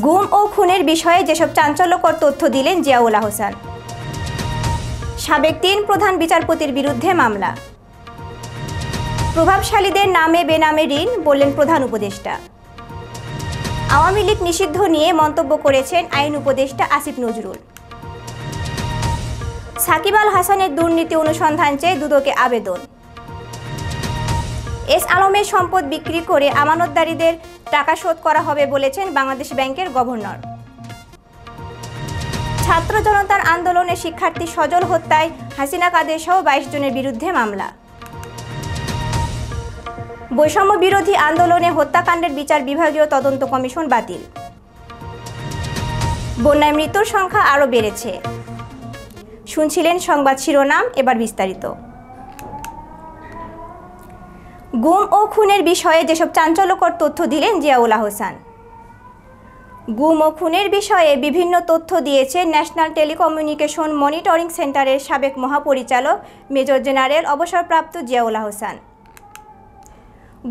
গুম ও খুনের বিষয়ে যেসব চাঞ্চল্যকর তথ্য দিলেন জিয়াউল আহসান। সাবেক 3 প্রধান বিচারপতির বিরুদ্ধে মামলা। প্রভাবশালীদের নামে বেনামে ঋণ বললেন প্রধান উপদেষ্টা। আওয়ামী লীগ নিষিদ্ধ নিয়ে মন্তব্য করেছেন আইন উপদেষ্টা আসিফ নজরুল। সাকিব আল হাসানের দুর্নীতি অনুসন্ধান চেয়ে দুদকে আবেদন। এস আলমের সম্পদ বিক্রি করে আমানতদারীদের টাকা শোধ করা হবে বলেছেন বাংলাদেশ ব্যাংকের গভর্নর। ছাত্র জনতার আন্দোলনে শিক্ষার্থী সজল হত্যায় হাসিনা কাদের সহ 22 জনের বিরুদ্ধে মামলা। বৈষম্য বিরোধী আন্দোলনে হত্যাকাণ্ডের বিচার বিভাগীয় তদন্ত কমিশন বাতিল। বন্যায় মৃত্যুর সংখ্যা আরও বেড়েছে। শুনছিলেন সংবাদ শিরোনাম, এবার বিস্তারিত। গুম ও খুনের বিষয়ে যেসব চাঞ্চল্যকর তথ্য দিলেন জিয়াউল আহসান। গুম ও খুনের বিষয়ে বিভিন্ন তথ্য দিয়েছে ন্যাশনাল টেলিকমিউনিকেশন মনিটরিং সেন্টারের সাবেক মহাপরিচালক মেজর জেনারেল অবসরপ্রাপ্ত জিয়াউল আহসান।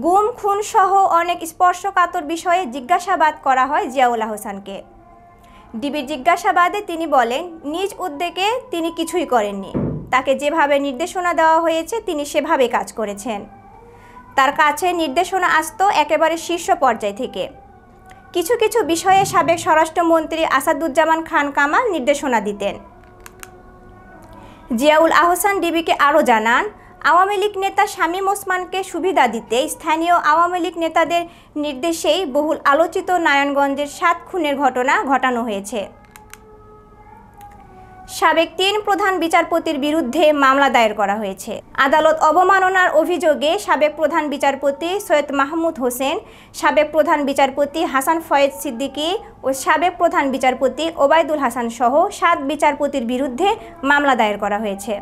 গুম খুন সহ অনেক স্পর্শকাতর বিষয়ে জিজ্ঞাসাবাদ করা হয় জিয়াউল আহসানকে। ডিবির জিজ্ঞাসাবাদে তিনি বলেন, নিজ উদ্যোগে তিনি কিছুই করেননি। তাকে যেভাবে নির্দেশনা দেওয়া হয়েছে তিনি সেভাবে কাজ করেছেন। তার কাছে নির্দেশনা আসতো একেবারে শীর্ষ পর্যায় থেকে। কিছু কিছু বিষয়ে সাবেক স্বরাষ্ট্রমন্ত্রী আসাদুজ্জামান খান কামাল নির্দেশনা দিতেন। জিয়াউল আহসান ডিবিকে আরও জানান, আওয়ামী লীগ নেতা শামীম ওসমানকে সুবিধা দিতে স্থানীয় আওয়ামী লীগ নেতাদের নির্দেশেই বহুল আলোচিত নারায়ণগঞ্জের 7 খুনের ঘটনা ঘটানো হয়েছে। সাবেক 3 প্রধান বিচারপতির বিরুদ্ধে মামলা দায়ের করা হয়েছে। আদালত অবমাননার অভিযোগে সাবেক প্রধান বিচারপতি সৈয়দ মাহমুদ হোসেন, সাবেক প্রধান বিচারপতি হাসান ফয়েজ সিদ্দিকী ও সাবেক প্রধান বিচারপতি ওবায়দুল হাসান সহ 7 বিচারপতির বিরুদ্ধে মামলা দায়ের করা হয়েছে।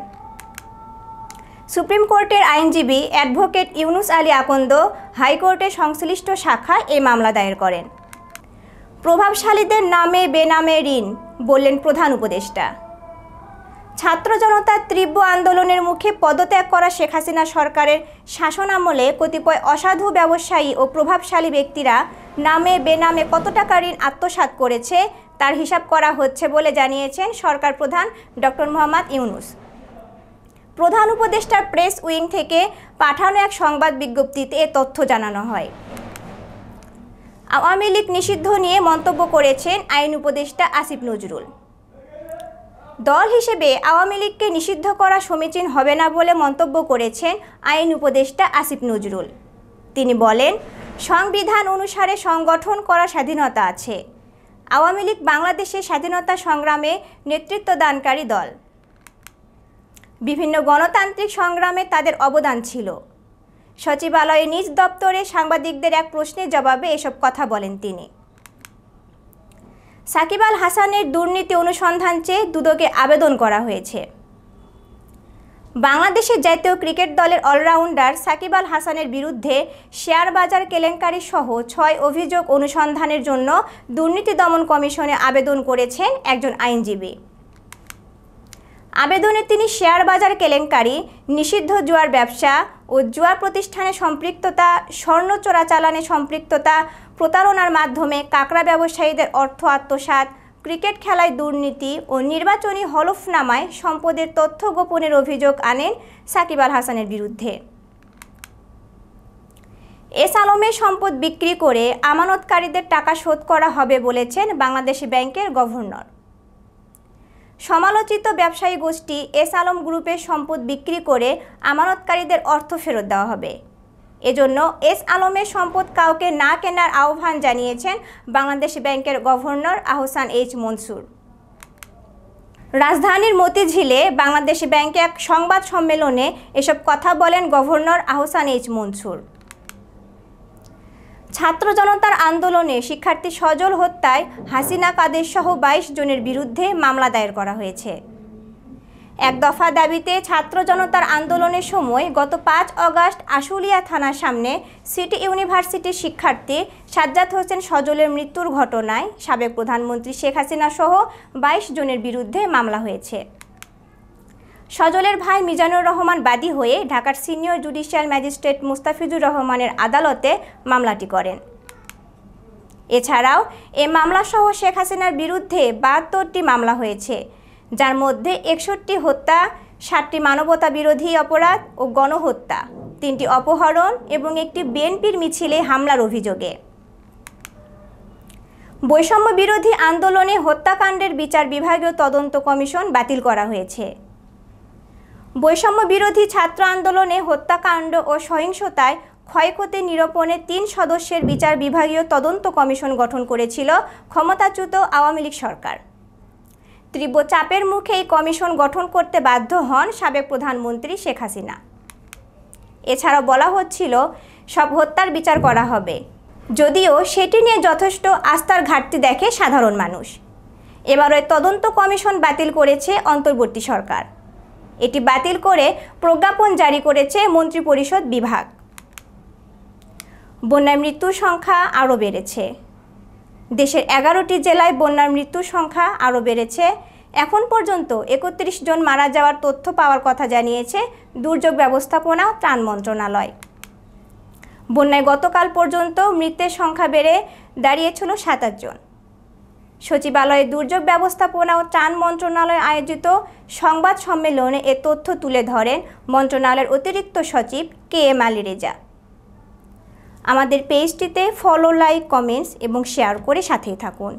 সুপ্রিম কোর্টের আইনজীবী অ্যাডভোকেট ইউনুস আলী আকন্দ হাইকোর্টের সংশ্লিষ্ট শাখায় এই মামলা দায়ের করেন। প্রভাবশালীদের নামে বেনামে ঋণ বললেন প্রধান উপদেষ্টা। ছাত্র জনতার তীব্র আন্দোলনের মুখে পদত্যাগ করা শেখ হাসিনা সরকারের শাসনামলে কতিপয় অসাধু ব্যবসায়ী ও প্রভাবশালী ব্যক্তিরা নামে বেনামে কত টাকা ঋণ আত্মসাৎ করেছে তার হিসাব করা হচ্ছে বলে জানিয়েছেন সরকার প্রধান ডক্টর মোহাম্মদ ইউনুস। প্রধান উপদেষ্টার প্রেস উইং থেকে পাঠানো এক সংবাদ বিজ্ঞপ্তিতে এ তথ্য জানানো হয়। আওয়ামী লীগ নিষিদ্ধ নিয়ে মন্তব্য করেছেন আইন উপদেষ্টা আসিফ নজরুল। দল হিসেবে আওয়ামী লীগকে নিষিদ্ধ করা সমীচীন হবে না বলে মন্তব্য করেছেন আইন উপদেষ্টা আসিফ নজরুল। তিনি বলেন, সংবিধান অনুসারে সংগঠন করার স্বাধীনতা আছে। আওয়ামী লীগ বাংলাদেশের স্বাধীনতা সংগ্রামে নেতৃত্বদানকারী দল। বিভিন্ন গণতান্ত্রিক সংগ্রামে তাদের অবদান ছিল। সচিবালয়ে নিজ দপ্তরে সাংবাদিকদের এক প্রশ্নের জবাবে এসব কথা বলেন তিনি। সাকিব আল হাসানের দুর্নীতি অনুসন্ধান চেয়ে দুদকে আবেদন করা হয়েছে। বাংলাদেশের জাতীয় ক্রিকেট দলের অলরাউন্ডার সাকিব আল হাসানের বিরুদ্ধে শেয়ার বাজার কেলেঙ্কারি সহ 6 অভিযোগ অনুসন্ধানের জন্য দুর্নীতি দমন কমিশনে আবেদন করেছেন একজন আইনজীবী। আবেদনে তিনি শেয়ার বাজার কেলেঙ্কারি, নিষিদ্ধ জুয়ার ব্যবসা ও জুয়া প্রতিষ্ঠানে সম্পৃক্ততা, স্বর্ণ চোরাচালানে সম্পৃক্ততা, প্রতারণার মাধ্যমে কাঁকড়া ব্যবসায়ীদের অর্থ আত্মসাৎ, ক্রিকেট খেলায় দুর্নীতি ও নির্বাচনী হলফনামায় সম্পদের তথ্য গোপনের অভিযোগ আনেন সাকিব আল হাসানের বিরুদ্ধে। এস আলমের সম্পদ বিক্রি করে আমানতকারীদের টাকা শোধ করা হবে বলেছেন বাংলাদেশ ব্যাংকের গভর্নর। সমালোচিত ব্যবসায়ী গোষ্ঠী এস আলম গ্রুপের সম্পদ বিক্রি করে আমানতকারীদের অর্থ ফেরত দেওয়া হবে। এজন্য এস আলমের সম্পদ কাউকে না কেনার আহ্বান জানিয়েছেন বাংলাদেশ ব্যাংকের গভর্নর আহসান এইচ মনসুর। রাজধানীর মতিঝিলে বাংলাদেশ ব্যাংকে এক সংবাদ সম্মেলনে এসব কথা বলেন গভর্নর আহসান এইচ মনসুর। ছাত্র জনতার আন্দোলনে শিক্ষার্থী সজল হত্যায় হাসিনা কাদের সহ 22 জনের বিরুদ্ধে মামলা দায়ের করা হয়েছে। এক দফা দাবিতে ছাত্র জনতার আন্দোলনের সময় গত 5 অগাস্ট আশুলিয়া থানার সামনে সিটি ইউনিভার্সিটির শিক্ষার্থী সাজ্জাদ হোসেন সজলের মৃত্যুর ঘটনায় সাবেক প্রধানমন্ত্রী শেখ হাসিনা সহ 22 জনের বিরুদ্ধে মামলা হয়েছে। সজলের ভাই মিজানুর রহমান বাদী হয়ে ঢাকার সিনিয়র জুডিশিয়াল ম্যাজিস্ট্রেট মুস্তাফিজুর রহমানের আদালতে মামলাটি করেন। এছাড়াও এ মামলাসহ শেখ হাসিনার বিরুদ্ধে ৭২টি মামলা হয়েছে, যার মধ্যে ৬১টি হত্যা, ৭টি মানবতা বিরোধী অপরাধ ও গণহত্যা, ৩টি অপহরণ এবং একটি বিএনপির মিছিলে হামলার অভিযোগে। বৈষম্য বিরোধী আন্দোলনে হত্যাকাণ্ডের বিচার বিভাগীয় তদন্ত কমিশন বাতিল করা হয়েছে। বৈষম্য বিরোধী ছাত্র আন্দোলনে হত্যাকাণ্ড ও সহিংসতায় ক্ষয়ক্ষতি নিরূপণে ৩ সদস্যের বিচার বিভাগীয় তদন্ত কমিশন গঠন করেছিল ক্ষমতাচ্যুত আওয়ামী লীগ সরকার। তীব্র চাপের মুখে এই কমিশন গঠন করতে বাধ্য হন সাবেক প্রধানমন্ত্রী শেখ হাসিনা। এছাড়াও বলা হচ্ছিল সব হত্যার বিচার করা হবে, যদিও সেটি নিয়ে যথেষ্ট আস্থার ঘাটতি দেখে সাধারণ মানুষ। এবার ওই তদন্ত কমিশন বাতিল করেছে অন্তর্বর্তী সরকার। এটি বাতিল করে প্রজ্ঞাপন জারি করেছে মন্ত্রিপরিষদ বিভাগ। বন্যায় মৃত্যুর সংখ্যা আরও বেড়েছে। দেশের 11টি জেলায় বন্যার মৃত্যুর সংখ্যা আরও বেড়েছে। এখন পর্যন্ত ৩১ জন মারা যাওয়ার তথ্য পাওয়ার কথা জানিয়েছে দুর্যোগ ব্যবস্থাপনা ও ত্রাণ মন্ত্রণালয়। বন্যায় গতকাল পর্যন্ত মৃতের সংখ্যা বেড়ে দাঁড়িয়েছিল ২৭ জন। সচিবালয়ে দুর্যোগ ব্যবস্থাপনা ও ত্রাণ মন্ত্রণালয় আয়োজিত সংবাদ সম্মেলনে এ তথ্য তুলে ধরেন মন্ত্রণালয়ের অতিরিক্ত সচিব KM আলী রেজা। আমাদের পেজটিতে ফলো, লাইক, কমেন্টস এবং শেয়ার করে সাথেই থাকুন।